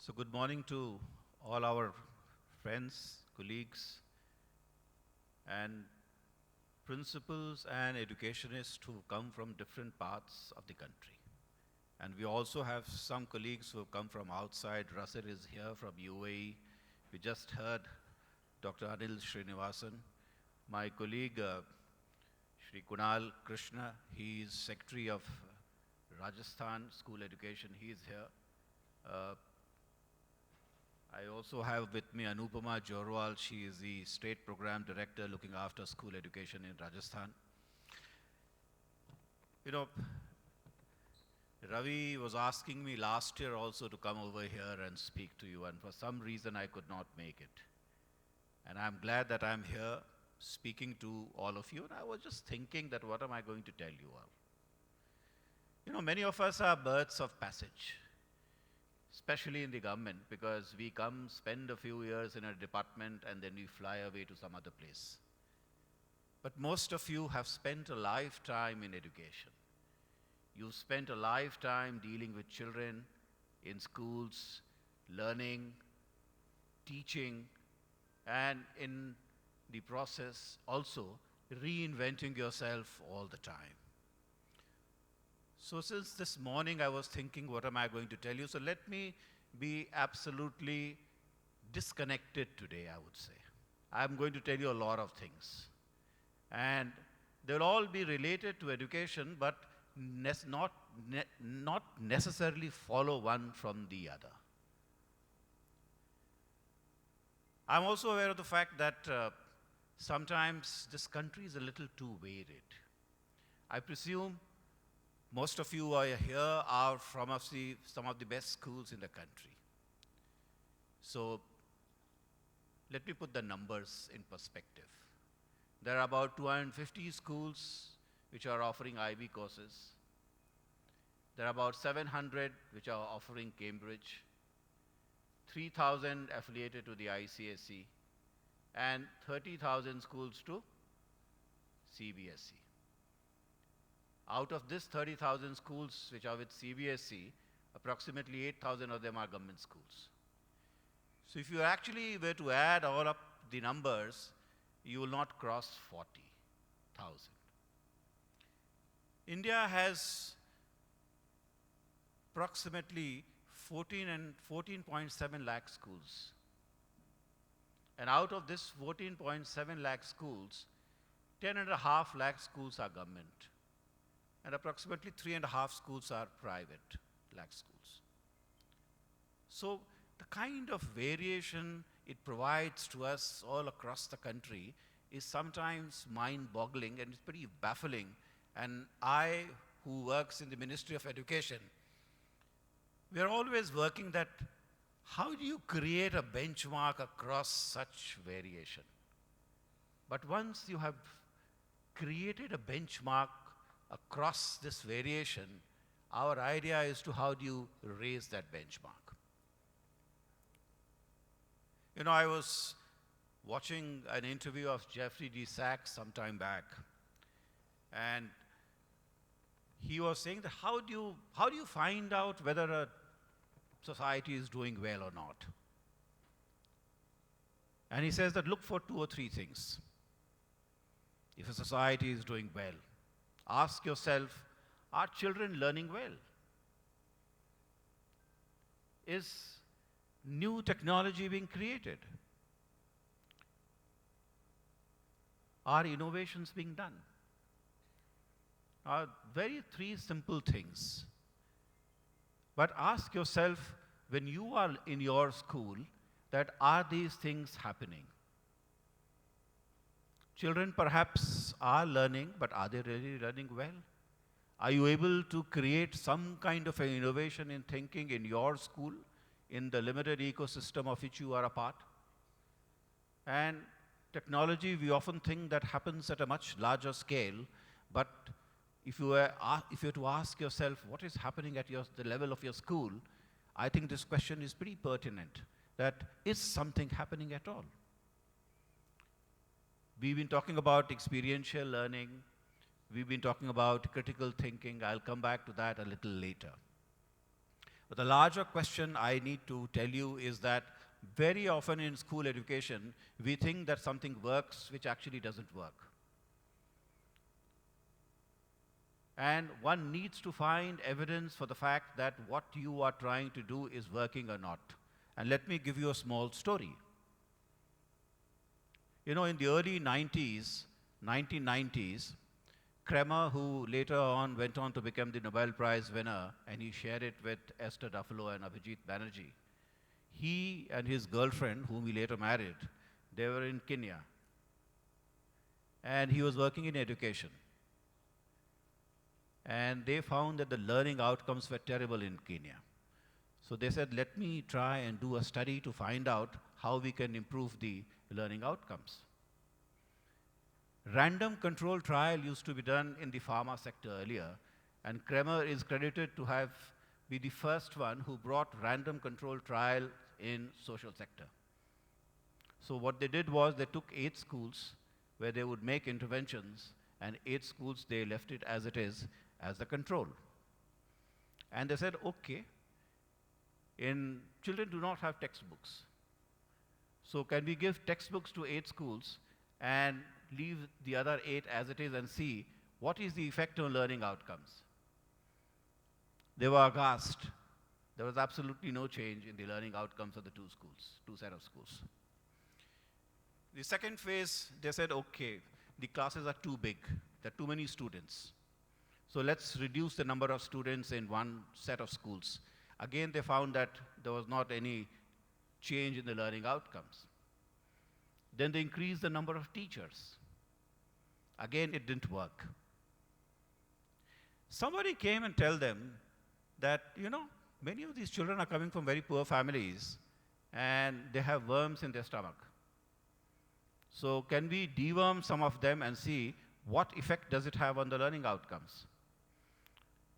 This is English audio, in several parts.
So good morning to all our friends, colleagues, and principals and educationists who come from different parts of the country. And we also have some colleagues who have come from outside. Russell is here from UAE. We just heard Dr. Anil Srinivasan. My colleague, Shri Kunal Krishna, he is Secretary of Rajasthan School Education. He is here. I also have with me Anupama Jorwal. She is the State Program Director looking after school education in Rajasthan. You know, Ravi was asking me last year also to come over here and speak to you, and for some reason I could not make it. And I'm glad that I'm here speaking to all of you, and I was just thinking that what am I going to tell you all? You know, many of us are birds of passage, especially in the government, because we come, spend a few years in a department, and then we fly away to some other place. But most of you have spent a lifetime in education. You've spent a lifetime dealing with children in schools, learning, teaching, and in the process also reinventing yourself all the time. So since this morning I was thinking, what am I going to tell you? So let me be absolutely disconnected today, I would say. I'm going to tell you a lot of things. And they'll all be related to education, but not necessarily follow one from the other. I'm also aware of the fact that sometimes this country is a little too varied. I presume most of you are here are from some of the best schools in the country. So let me put the numbers in perspective. There are about 250 schools which are offering IB courses. There are about 700 which are offering Cambridge, 3,000 affiliated to the ICSE, and 30,000 schools to CBSE. Out of this 30,000 schools which are with CBSE, approximately 8,000 of them are government schools. So if you actually were to add all up the numbers, you will not cross 40,000. India has approximately 14.7 lakh schools. And out of this 14.7 lakh schools, 10.5 lakh schools are government. And approximately 3.5 schools are private lakh schools. So the kind of variation it provides to us all across the country is sometimes mind-boggling, and it's pretty baffling. And I, who works in the Ministry of Education, we are always working that how do you create a benchmark across such variation? But once you have created a benchmark across this variation, our idea is to how do you raise that benchmark. You know, I was watching an interview of Jeffrey D. Sachs some time back, and he was saying that how do you find out whether a society is doing well or not? And he says that look for 2 or 3 things. If a society is doing well, ask yourself, are children learning well? Is new technology being created? Are innovations being done? Are very 3 simple things. But ask yourself, when you are in your school, that are these things happening? Children perhaps are learning, but are they really learning well? Are you able to create some kind of an innovation in thinking in your school, in the limited ecosystem of which you are a part? And technology, we often think that happens at a much larger scale, but if you were to ask yourself what is happening at the level of your school, I think this question is pretty pertinent, that is something happening at all? We've been talking about experiential learning. We've been talking about critical thinking. I'll come back to that a little later. But the larger question I need to tell you is that very often in school education, we think that something works which actually doesn't work. And one needs to find evidence for the fact that what you are trying to do is working or not. And let me give you a small story. You know, in the early 1990s, Kremer, who later on went on to become the Nobel Prize winner, and he shared it with Esther Duflo and Abhijit Banerjee, he and his girlfriend, whom he later married, they were in Kenya. And he was working in education. And they found that the learning outcomes were terrible in Kenya. So they said, let me try and do a study to find out how we can improve the learning outcomes. Random control trial used to be done in the pharma sector earlier, and Kremer is credited to have been the first one who brought random control trial in social sector. So what they did was they took 8 schools where they would make interventions, and 8 schools they left it as it is, as the control. And they said, okay, children do not have textbooks. So can we give textbooks to 8 schools and leave the other 8 as it is and see what is the effect on learning outcomes? They were aghast. There was absolutely no change in the learning outcomes of the 2 set of schools. The second phase, they said, okay, the classes are too big. There are too many students. So let's reduce the number of students in one set of schools. Again, they found that there was not any change in the learning outcomes. Then they increased the number of teachers. Again, it didn't work. Somebody came and told them that, you know, many of these children are coming from very poor families and they have worms in their stomach. So can we deworm some of them and see what effect does it have on the learning outcomes?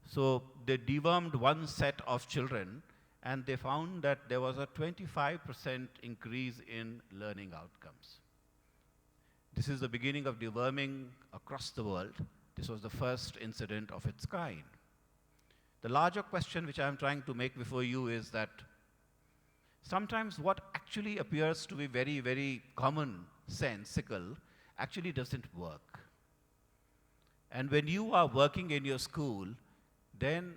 So they dewormed one set of children and they found that there was a 25% increase in learning outcomes. This is the beginning of deworming across the world. This was the first incident of its kind. The larger question which I am trying to make before you is that sometimes what actually appears to be very, very commonsensical actually doesn't work. And when you are working in your school, then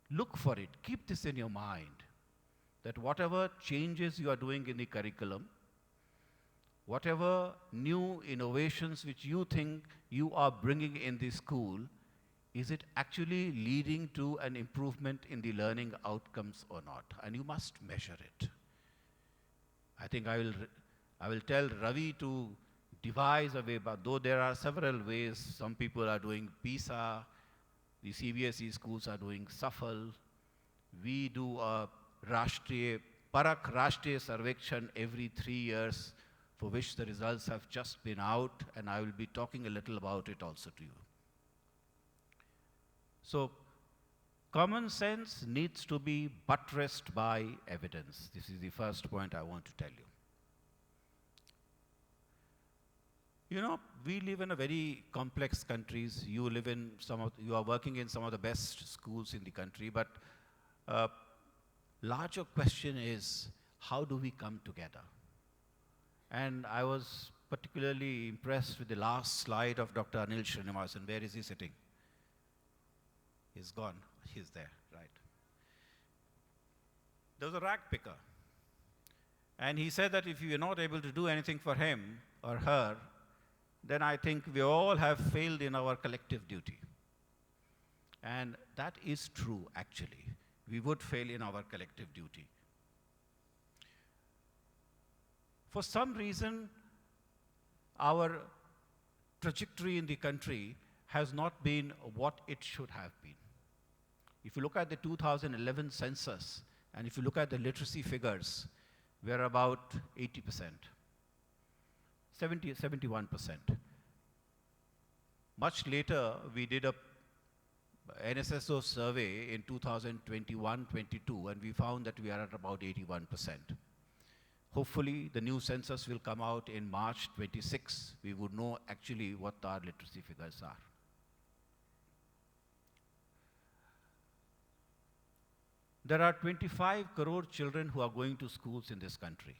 look for it. Keep this in your mind, that whatever changes you are doing in the curriculum, whatever new innovations which you think you are bringing in the school, is it actually leading to an improvement in the learning outcomes or not? And you must measure it. I think I will tell Ravi to devise a way, but though there are several ways, some people are doing PISA, the CBSE schools are doing SAFL. We do a Parak Rashtriya Sarvekshan every 3 years, for which the results have just been out, and I will be talking a little about it also to you. So, common sense needs to be buttressed by evidence. This is the first point I want to tell you. You know, we live in a very complex countries. You are working in some of the best schools in the country, but larger question is, how do we come together? And I was particularly impressed with the last slide of Dr. Anil Srinivasan. Where is he sitting? He's gone. He's there, right. There was a rag picker. And he said that if you are not able to do anything for him or her, then I think we all have failed in our collective duty. And that is true, actually. We would fail in our collective duty. For some reason, our trajectory in the country has not been what it should have been. If you look at the 2011 census, and if you look at the literacy figures, we're about 80%. 71%. Much later, we did a NSSO survey in 2021-22, and we found that we are at about 81%. Hopefully, the new census will come out in March 26. We would know actually what our literacy figures are. There are 25 crore children who are going to schools in this country.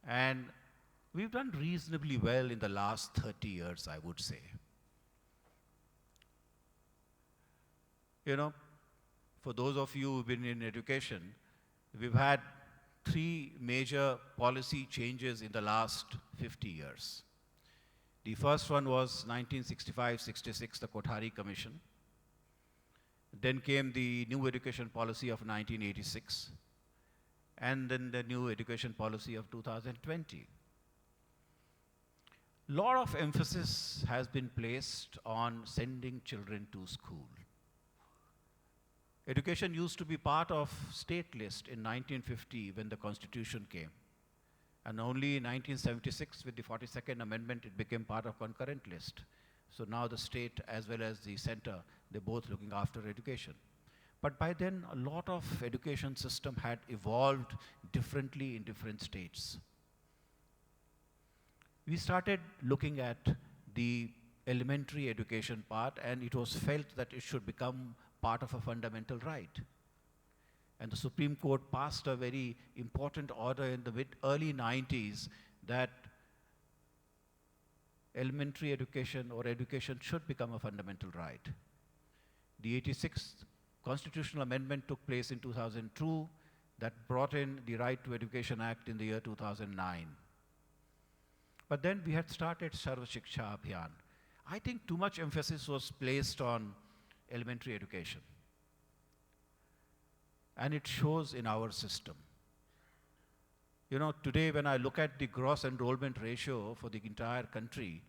And we've done reasonably well in the last 30 years, I would say. You know, for those of you who've been in education, we've had 3 major policy changes in the last 50 years. The first one was 1965-66, the Kothari Commission. Then came the new education policy of 1986, and then the new education policy of 2020. Lot of emphasis has been placed on sending children to school. Education used to be part of state list in 1950 when the Constitution came. And only in 1976 with the 42nd Amendment it became part of concurrent list. So now the state as well as the center, they're both looking after education. But by then a lot of education system had evolved differently in different states. We started looking at the elementary education part, and it was felt that it should become part of a fundamental right. And the Supreme Court passed a very important order in the early 90s that elementary education or education should become a fundamental right. The 86th constitutional amendment took place in 2002 that brought in the Right to Education Act in the year 2009. But then we had started Sarva Shiksha Abhiyan. I think too much emphasis was placed on elementary education. And it shows in our system. You know, today when I look at the gross enrollment ratio for the entire country,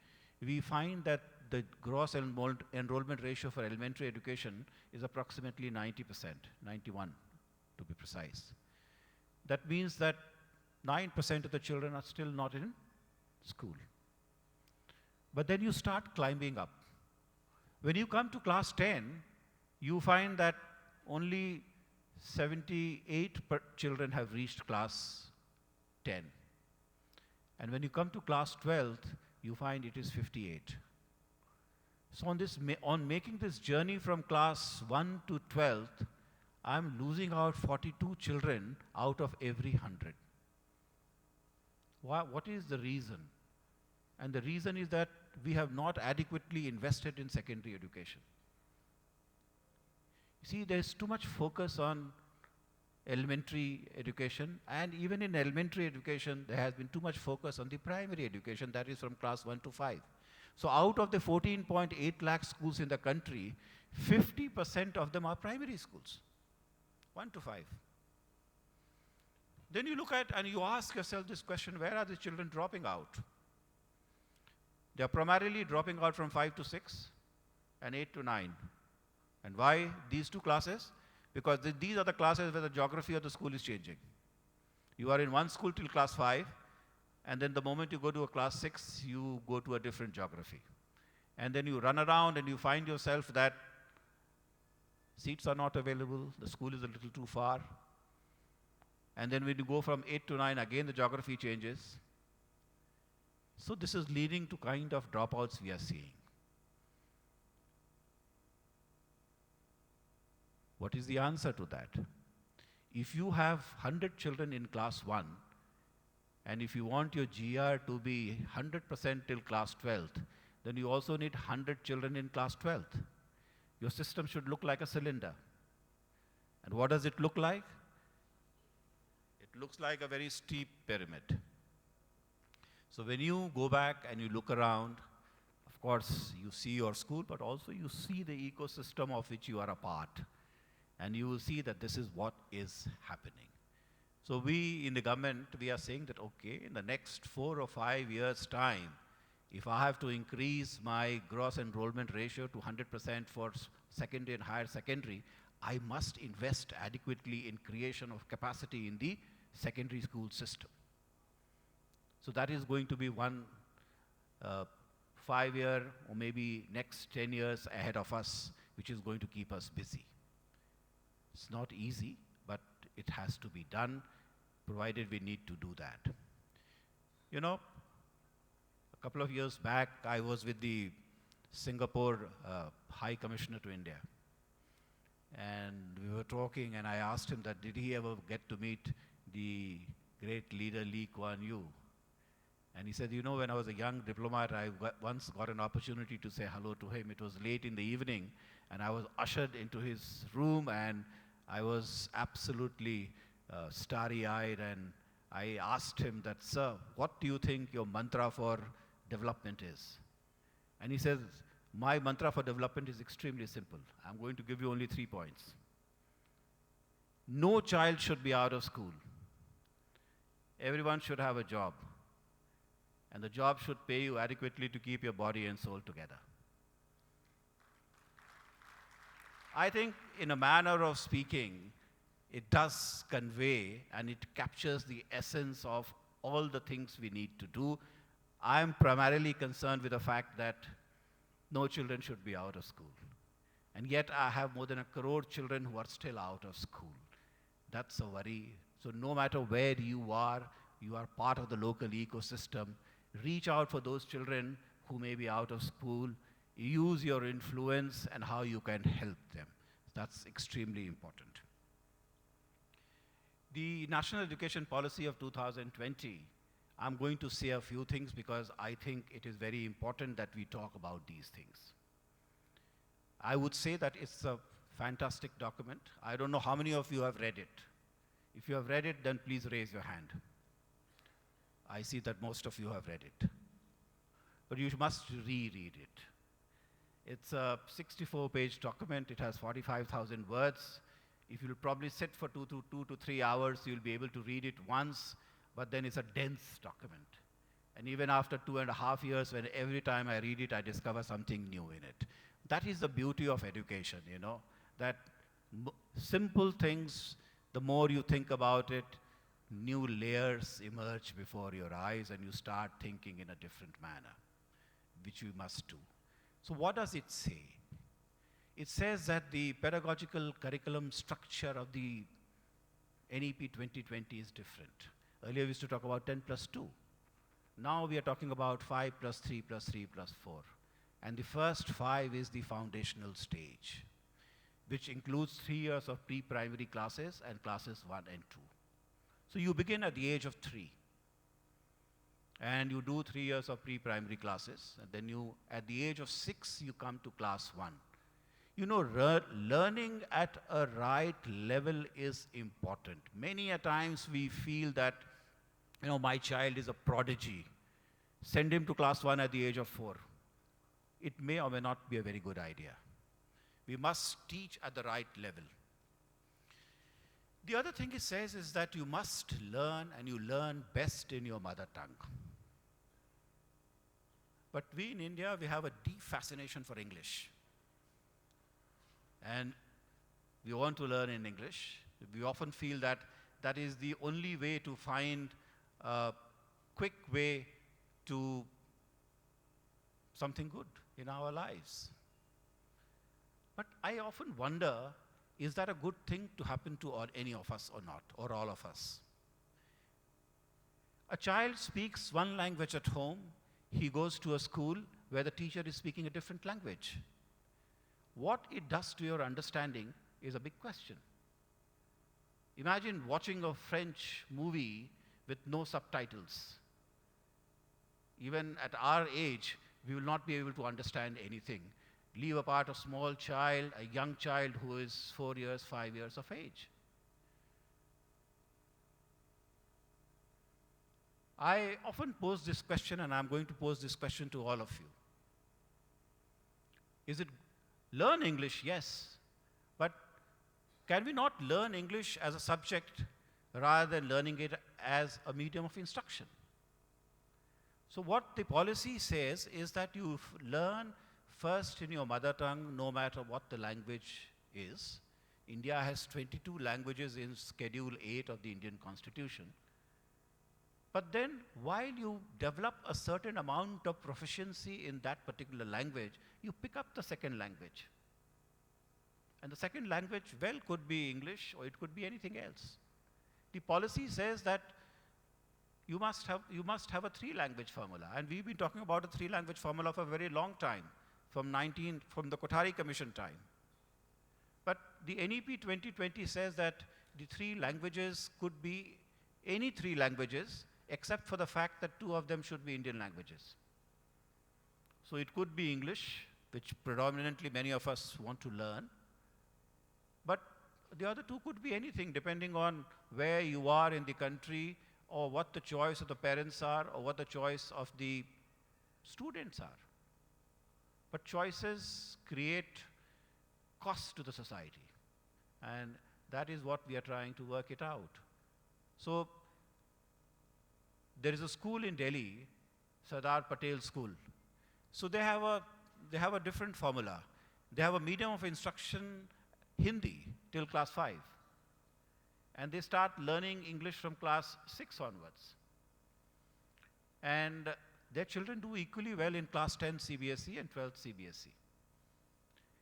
we find that the gross enrollment ratio for elementary education is approximately 90%, 91 to be precise. That means that 9% of the children are still not in school. But then you start climbing up. When you come to class 10, you find that only 78 children have reached class 10. And when you come to class 12th, you find it is 58. So on making this journey from class 1 to 12th, I'm losing out 42 children out of every 100. What is the reason? And the reason is that we have not adequately invested in secondary education. You see, there's too much focus on elementary education, and even in elementary education, there has been too much focus on the primary education, that is from class 1 to 5. So out of the 14.8 lakh schools in the country, 50% of them are primary schools, 1 to 5. Then you look at and you ask yourself this question, where are the children dropping out? They are primarily dropping out from 5 to 6 and 8 to 9. And why these two classes? Because these are the classes where the geography of the school is changing. You are in one school till class 5, and then the moment you go to a class 6, you go to a different geography. And then you run around and you find yourself that seats are not available, the school is a little too far. And then when you go from 8 to 9, again the geography changes. So this is leading to kind of dropouts we are seeing. What is the answer to that? If you have 100 children in class 1, and if you want your GR to be 100% till class 12th, then you also need 100 children in class 12th. Your system should look like a cylinder. And what does it look like? It looks like a very steep pyramid. So when you go back and you look around, of course, you see your school, but also you see the ecosystem of which you are a part. And you will see that this is what is happening. So we in the government, we are saying that, okay, in the next 4 or 5 years' time, if I have to increase my gross enrollment ratio to 100% for secondary and higher secondary, I must invest adequately in creation of capacity in the secondary school system. So that is going to be one 5-year or maybe next 10 years ahead of us, which is going to keep us busy. It's not easy, but it has to be done, provided we need to do that. You know, a couple of years back, I was with the Singapore High Commissioner to India. And we were talking, and I asked him that did he ever get to meet the great leader Lee Kuan Yew? And he said, you know, when I was a young diplomat, I once got an opportunity to say hello to him. It was late in the evening, and I was ushered into his room, and I was absolutely starry-eyed, and I asked him that, sir, what do you think your mantra for development is? And he says, my mantra for development is extremely simple. I'm going to give you only 3 points. No child should be out of school. Everyone should have a job. And the job should pay you adequately to keep your body and soul together. I think, in a manner of speaking, it does convey and it captures the essence of all the things we need to do. I'm primarily concerned with the fact that no children should be out of school. And yet I have more than 1 crore children who are still out of school. That's a worry. So no matter where you are part of the local ecosystem. Reach out for those children who may be out of school. Use your influence and how you can help them. That's extremely important. The National Education Policy of 2020, I'm going to say a few things because I think it is very important that we talk about these things. I would say that it's a fantastic document. I don't know how many of you have read it. If you have read it, then please raise your hand. I see that most of you have read it. But you must reread it. It's a 64-page document. It has 45,000 words. If you'll probably sit for 2 to 3 hours, you'll be able to read it once, but then it's a dense document. And even after 2.5 years, when every time I read it, I discover something new in it. That is the beauty of education, you know, that simple things, the more you think about it, new layers emerge before your eyes and you start thinking in a different manner, which we must do. So what does it say? It says that the pedagogical curriculum structure of the NEP 2020 is different. Earlier we used to talk about 10 plus 2. Now we are talking about 5 plus 3 plus 3 plus 4. And the first 5 is the foundational stage, which includes 3 years of pre-primary classes and classes 1 and 2. So you begin at the age of 3. And you do 3 years of pre-primary classes. And then you, at the age of 6, you come to class 1. You know, learning at a right level is important. Many a times we feel that, you know, my child is a prodigy. Send him to class 1 at the age of 4. It may or may not be a very good idea. We must teach at the right level. The other thing it says is that you must learn, and you learn best in your mother tongue. But we in India, we have a deep fascination for English. And we want to learn in English. We often feel that that is the only way to find a quick way to something good in our lives. But I often wonder, is that a good thing to happen to any of us or not, or all of us? A child speaks one language at home. He goes to a school where the teacher is speaking a different language. What it does to your understanding is a big question. Imagine watching a French movie with no subtitles. Even at our age, we will not be able to understand anything. Leave apart a small child, a young child who is 4 years, 5 years of age. I often pose this question, and I'm going to pose this question to all of you. Is it learn English? Yes. But can we not learn English as a subject rather than learning it as a medium of instruction? So what the policy says is that you learn first in your mother tongue, no matter what the language is. India has 22 languages in Schedule 8 of the Indian Constitution. But then, while you develop a certain amount of proficiency in that particular language, you pick up the second language. And the second language, well, could be English or it could be anything else. The policy says that you must have a 3-language formula. And we've been talking about a 3-language formula for a very long time, from the Kothari Commission time. But the NEP 2020 says that the three languages could be any three languages, except for the fact that two of them should be Indian languages. So it could be English, which predominantly many of us want to learn, but the other two could be anything, depending on where you are in the country, or what the choice of the parents are, or what the choice of the students are. But choices create costs to the society, and that is what we are trying to work it out. So there is a school in Delhi, Sardar Patel School. So they have a different formula. They have a medium of instruction, Hindi, till class 5. And they start learning English from class 6 onwards. And their children do equally well in class 10 CBSE and 12th CBSE.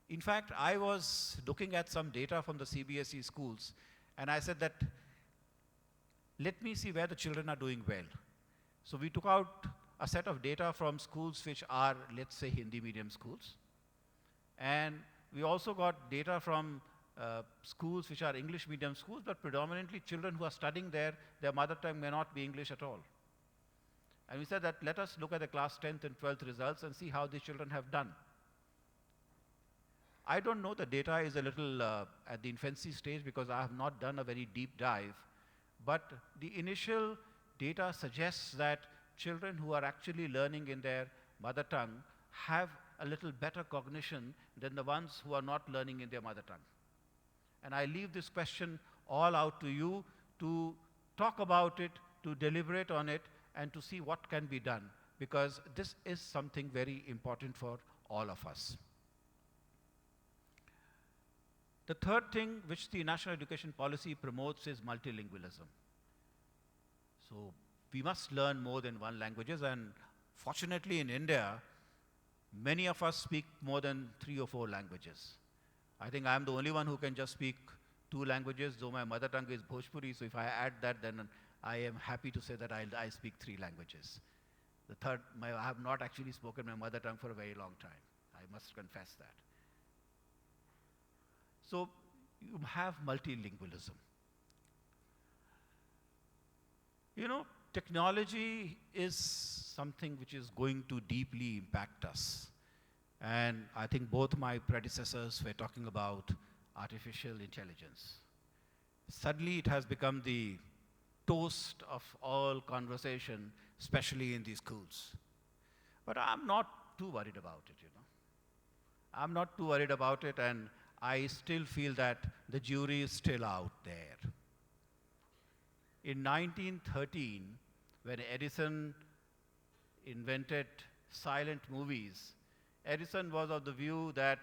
In fact, I was looking at some data from the CBSE schools, and I said that, let me see where the children are doing well. So we took out a set of data from schools which are, let's say, Hindi medium schools. And we also got data from schools which are English medium schools, but predominantly children who are studying there, their mother tongue may not be English at all. And we said that let us look at the class 10th and 12th results and see how these children have done. I don't know, the data is a little at the infancy stage because I have not done a very deep dive, but the initial data suggests that children who are actually learning in their mother tongue have a little better cognition than the ones who are not learning in their mother tongue. And I leave this question all out to you to talk about it, to deliberate on it, and to see what can be done, because this is something very important for all of us. The third thing which the National Education Policy promotes is multilingualism. So we must learn more than one languages, and fortunately in India, many of us speak more than 3 or 4 languages. I think I'm the only one who can just speak 2 languages, though my mother tongue is Bhojpuri, so if I add that, then I am happy to say that I speak 3 languages. The third, I have not actually spoken my mother tongue for a very long time. I must confess that. So you have multilingualism. You know, technology is something which is going to deeply impact us. And I think both my predecessors were talking about artificial intelligence. Suddenly it has become the toast of all conversation, especially in these schools. But I'm not too worried about it, you know. I'm not too worried about it, and I still feel that the jury is still out there. In 1913, when Edison invented silent movies, Edison was of the view that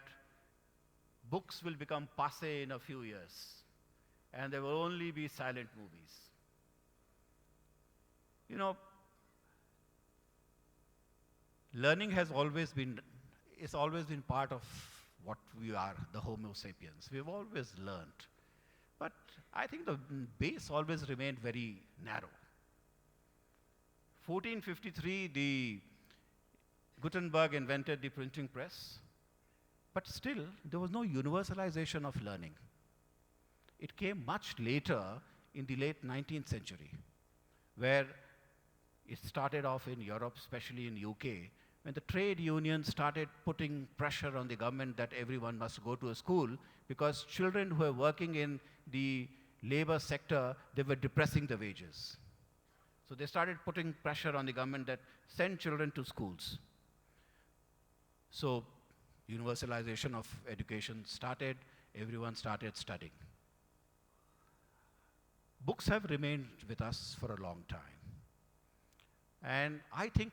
books will become passé in a few years, and there will only be silent movies. You know, learning has always been, it's always been part of what we are, the Homo sapiens. We've always learned. But I think the base always remained very narrow. 1453, the Gutenberg invented the printing press, but still there was no universalization of learning. It came much later in the late 19th century, where it started off in Europe, especially in UK, when the trade unions started putting pressure on the government that everyone must go to a school, because children who were working in the labor sector, they were depressing the wages. So they started putting pressure on the government that send children to schools. So universalization of education started, everyone started studying. Books have remained with us for a long time. And I think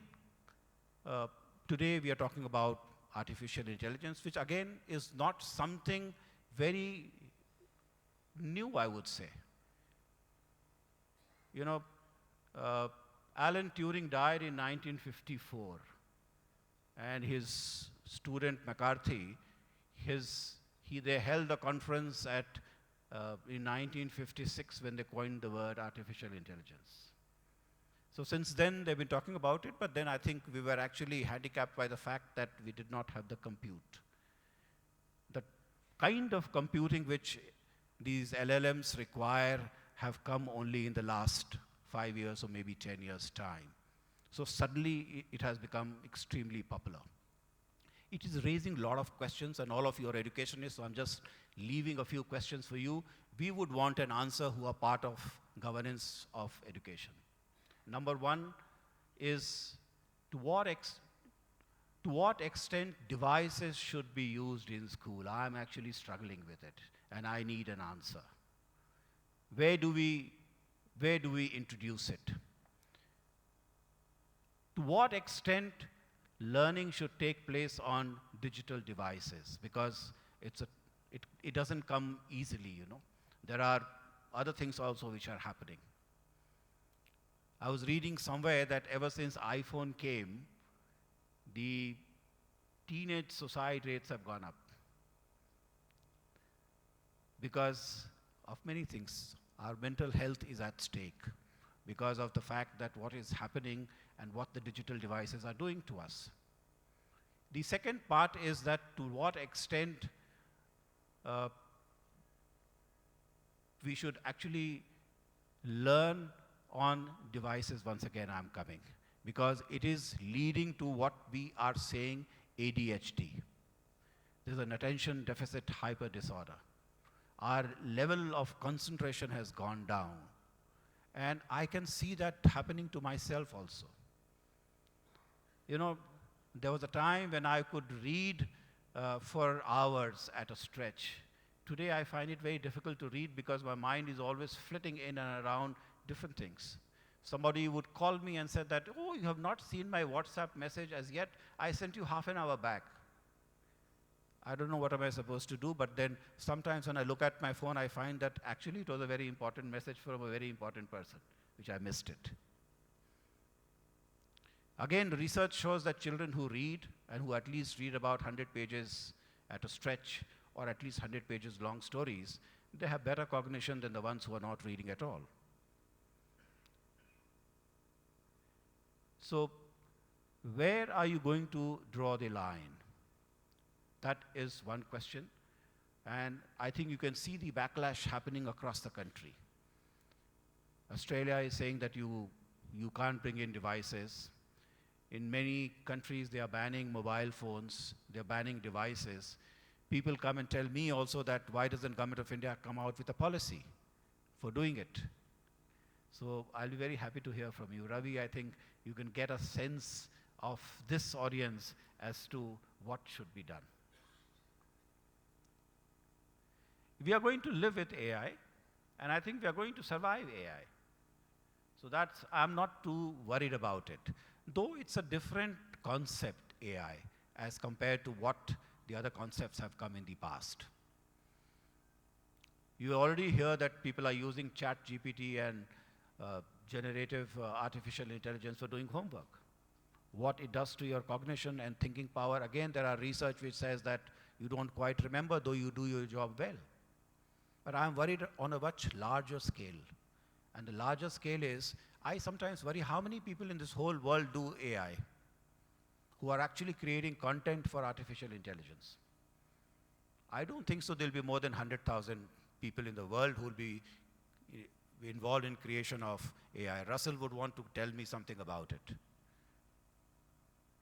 today we are talking about artificial intelligence, which again is not something very new, I would say. You know, Alan Turing died in 1954, and his student McCarthy, they held a conference in 1956 when they coined the word artificial intelligence. So since then, they've been talking about it, but then I think we were actually handicapped by the fact that we did not have the compute. The kind of computing which these LLMs require have come only in the last 5 years or maybe 10 years' time. So suddenly it has become extremely popular. It is raising a lot of questions, and all of you are educationists, so I'm just leaving a few questions for you. We would want an answer who are part of governance of education. Number one is, to what extent devices should be used in school? I'm actually struggling with it, and I need an answer. Where do we introduce it? To what extent learning should take place on digital devices? Because it doesn't come easily, you know. There are other things also which are happening. I was reading somewhere that ever since iPhone came, the teenage suicide rates have gone up because of many things. Our mental health is at stake because of the fact that what is happening and what the digital devices are doing to us. The second part is that to what extent we should actually learn on devices. Once again, I'm coming, because it is leading to what we are saying ADHD. There's an attention deficit hyper disorder. Our level of concentration has gone down. And I can see that happening to myself also. You know, there was a time when I could read for hours at a stretch. Today I find it very difficult to read because my mind is always flitting in and around different things. Somebody would call me and said that, oh, you have not seen my WhatsApp message as yet. I sent you half an hour back. I don't know what am I supposed to do, but then sometimes when I look at my phone, I find that actually it was a very important message from a very important person, which I missed it. Again, the research shows that children who read and who at least read about 100 pages at a stretch, or at least 100 pages long stories, they have better cognition than the ones who are not reading at all. So, where are you going to draw the line? That is one question. And I think you can see the backlash happening across the country. Australia is saying that you can't bring in devices. In many countries, they are banning mobile phones, they're banning devices. People come and tell me also that why doesn't Government of India come out with a policy for doing it? So I'll be very happy to hear from you. Ravi, I think you can get a sense of this audience as to what should be done. We are going to live with AI, and I think we are going to survive AI. So I'm not too worried about it. Though it's a different concept, AI, as compared to what the other concepts have come in the past. You already hear that people are using ChatGPT and generative artificial intelligence for doing homework. What it does to your cognition and thinking power, again, there are research which says that you don't quite remember, though you do your job well. But I'm worried on a much larger scale. And the larger scale is, I sometimes worry how many people in this whole world do AI, who are actually creating content for artificial intelligence. I don't think so there'll be more than 100,000 people in the world who will be involved in creation of AI. Russell would want to tell me something about it.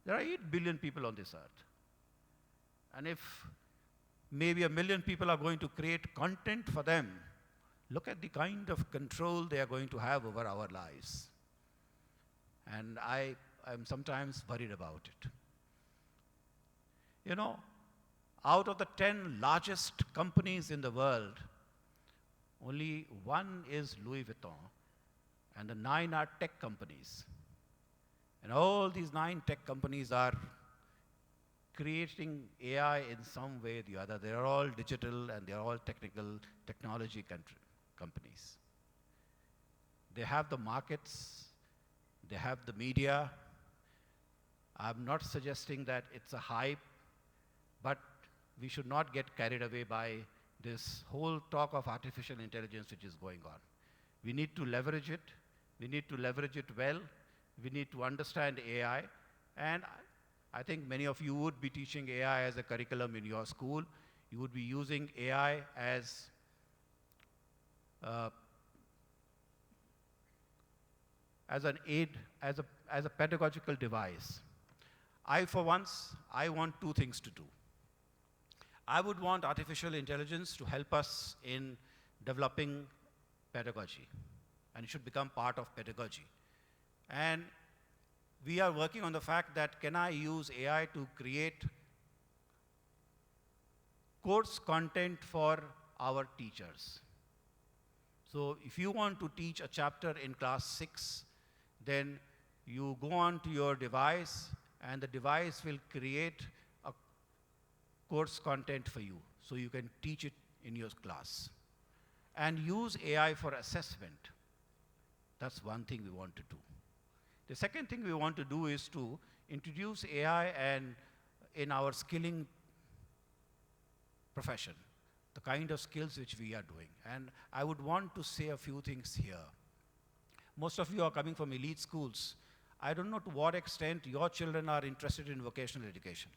There are 8 billion people on this earth. And if maybe 1 million people are going to create content for them, look at the kind of control they are going to have over our lives. And I'm sometimes worried about it. You know, out of the 10 largest companies in the world, only one is Louis Vuitton, and the 9 are tech companies. And all these 9 tech companies are creating AI in some way or the other. They're all digital and they're all technology companies. They have the markets, they have the media. I'm not suggesting that it's a hype, but we should not get carried away by this whole talk of artificial intelligence which is going on. We need to leverage it. We need to leverage it well. We need to understand AI. And I think many of you would be teaching AI as a curriculum in your school. You would be using AI uh, as an aid, as a pedagogical device. For once, I want two things to do. I would want artificial intelligence to help us in developing pedagogy, and it should become part of pedagogy. And we are working on the fact that can I use AI to create course content for our teachers. So if you want to teach a chapter in class 6, then you go on to your device and the device will create a course content for you so you can teach it in your class. And use AI for assessment. That's one thing we want to do. The second thing we want to do is to introduce AI in our skilling profession, the kind of skills which we are doing. And I would want to say a few things here. Most of you are coming from elite schools. I don't know to what extent your children are interested in vocational education.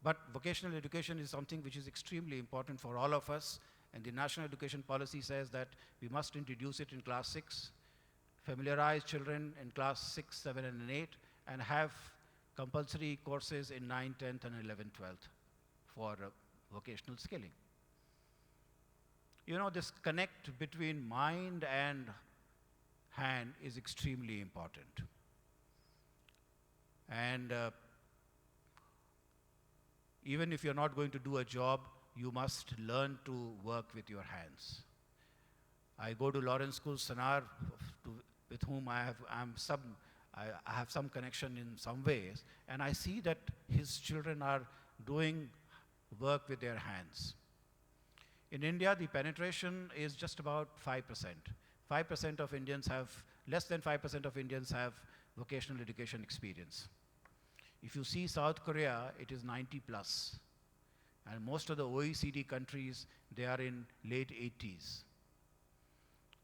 But vocational education is something which is extremely important for all of us, and the National Education Policy says that we must introduce it in class 6, familiarize children in class 6, 7, and 8, and have compulsory courses in 9, 10th, and 11th, 12th for vocational skilling. You know, this connect between mind and hand is extremely important. And even if you're not going to do a job, you must learn to work with your hands. I go to Lawrence School, Sanar, with whom I have some connection in some ways, and I see that his children are doing work with their hands. In India, the penetration is just about 5%. 5% of Indians have, less than 5% of Indians have vocational education experience. If you see South Korea, it is 90 plus. And most of the OECD countries, they are in late 80s.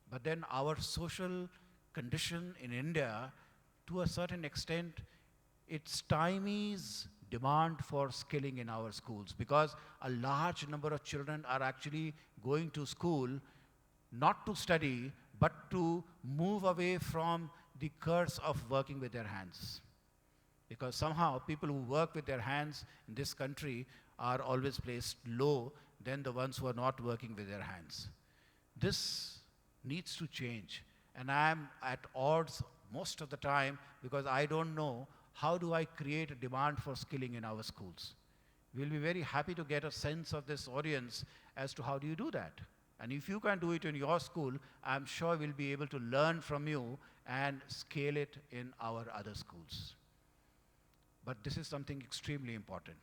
But then our social condition in India, to a certain extent, it stymies demand for skilling in our schools, because a large number of children are actually going to school not to study, but to move away from the curse of working with their hands. Because somehow people who work with their hands in this country are always placed low than the ones who are not working with their hands. This needs to change. And I am at odds most of the time because I don't know how do I create a demand for skilling in our schools. We'll be very happy to get a sense of this audience as to how do you do that. And if you can do it in your school, I'm sure we'll be able to learn from you and scale it in our other schools. But this is something extremely important.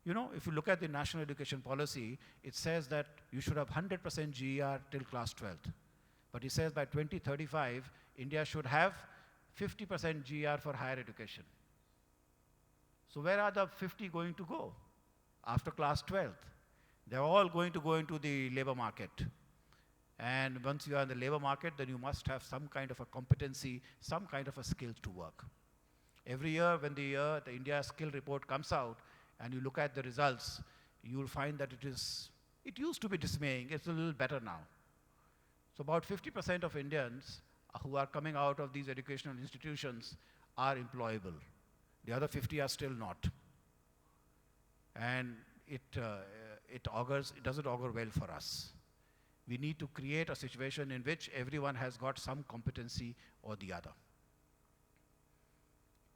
You know, if you look at the National Education Policy, it says that you should have 100% GER till class 12th. But it says by 2035, India should have 50% GER for higher education. So where are the 50 going to go after class 12th? They're all going to go into the labor market. And once you are in the labor market, then you must have some kind of a competency, some kind of a skill to work. Every year when the India skill report comes out and you look at the results, you will find that it used to be dismaying. It's a little better now. So about 50% of Indians who are coming out of these educational institutions are employable. The other 50 are still not. And it doesn't augur well for us. We need to create a situation in which everyone has got some competency or the other.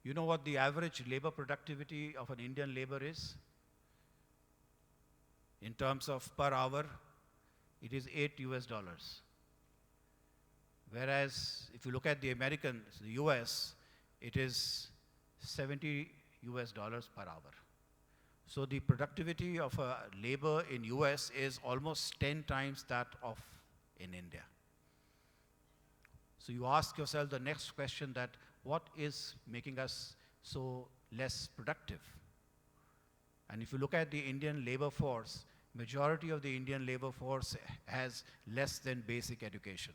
You know what the average labor productivity of an Indian labor is? In terms of per hour, it is $8. Whereas if you look at the US, it is $70 per hour. So the productivity of a labor in US is almost 10 times that of in India. So you ask yourself the next question, that what is making us so less productive? And if you look at the Indian labor force, majority of the Indian labor force has less than basic education.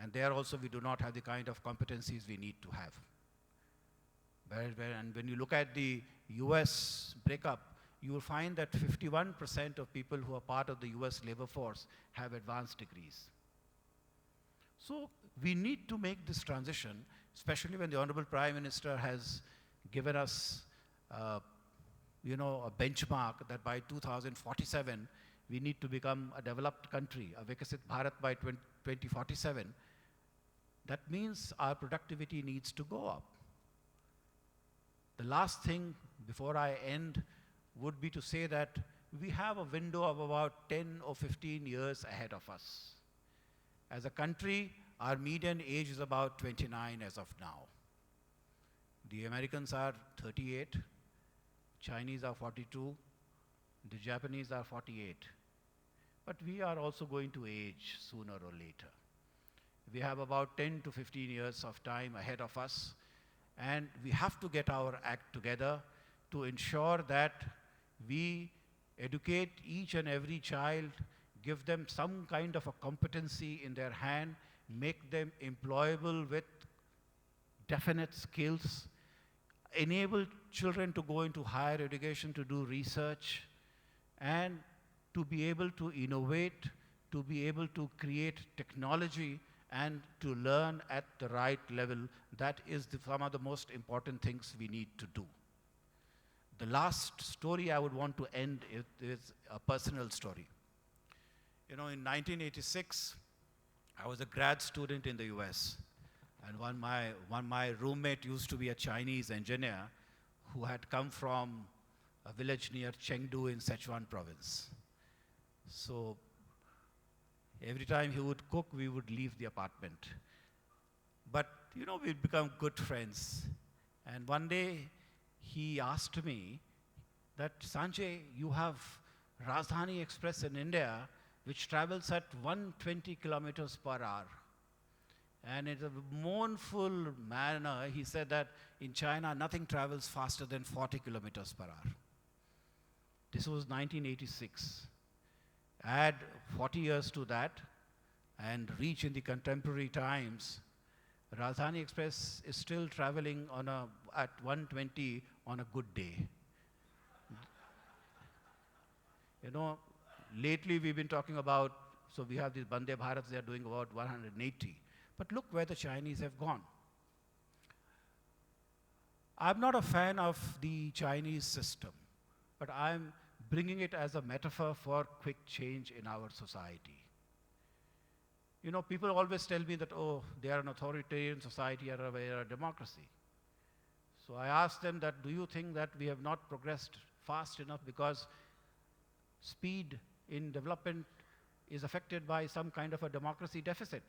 And there also we do not have the kind of competencies we need to have. And when you look at the US breakup, you will find that 51% of people who are part of the US labor force have advanced degrees. So we need to make this transition, especially when the Honorable Prime Minister has given us a benchmark that by 2047, we need to become a developed country, a Viksit Bharat by 2047. That means our productivity needs to go up. The last thing before I end would be to say that we have a window of about 10 or 15 years ahead of us. As a country, our median age is about 29 as of now. The Americans are 38, Chinese are 42, the Japanese are 48. But we are also going to age sooner or later. We have about 10 to 15 years of time ahead of us, and we have to get our act together to ensure that we educate each and every child, give them some kind of a competency in their hand, make them employable with definite skills, enable children to go into higher education to do research, and to be able to innovate, to be able to create technology, and to learn at the right level. That is some of the most important things we need to do. The last story I would want to end is a personal story. In 1986, I was a grad student in the US, and my roommate used to be a Chinese engineer who had come from a village near Chengdu in Sichuan province. So every time he would cook, we would leave the apartment. But, we'd become good friends. And one day, he asked me that, Sanjay, you have Rajdhani Express in India, which travels at 120 kilometers per hour. And in a mournful manner, he said that in China, nothing travels faster than 40 kilometers per hour. This was 1986. Add 40 years to that, and reach in the contemporary times, Rajdhani Express is still traveling at 120 on a good day. Lately we've been talking about, so we have these Vande Bharats, they are doing about 180. But look where the Chinese have gone. I'm not a fan of the Chinese system, but I'm bringing it as a metaphor for quick change in our society. People always tell me that, oh, they are an authoritarian society or we are a democracy. So I ask them that, do you think that we have not progressed fast enough because speed in development is affected by some kind of a democracy deficit?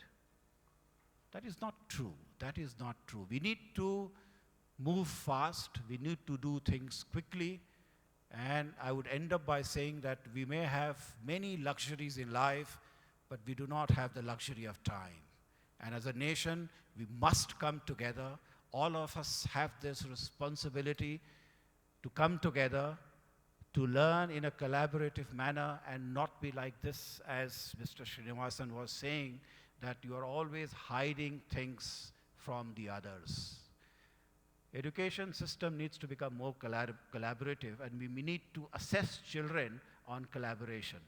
That is not true. That is not true. We need to move fast. We need to do things quickly. And I would end up by saying that we may have many luxuries in life, but we do not have the luxury of time. And as a nation, we must come together. All of us have this responsibility to come together, to learn in a collaborative manner and not be like this, as Mr. Srinivasan was saying, that you are always hiding things from the others. Education system needs to become more collaborative, and we need to assess children on collaboration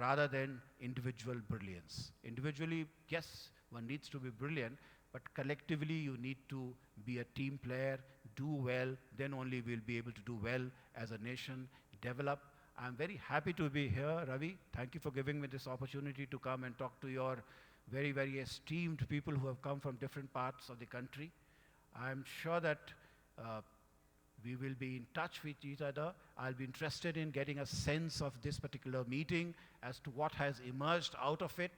rather than individual brilliance. Individually, yes, one needs to be brilliant, but collectively you need to be a team player, do well, then only we'll be able to do well as a nation, develop. I'm very happy to be here, Ravi. Thank you for giving me this opportunity to come and talk to your very, very esteemed people who have come from different parts of the country. I'm sure that we will be in touch with each other. I'll be interested in getting a sense of this particular meeting as to what has emerged out of it,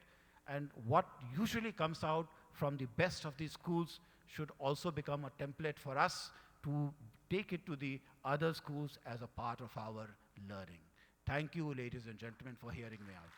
and what usually comes out from the best of these schools should also become a template for us to take it to the other schools as a part of our learning. Thank you, ladies and gentlemen, for hearing me out.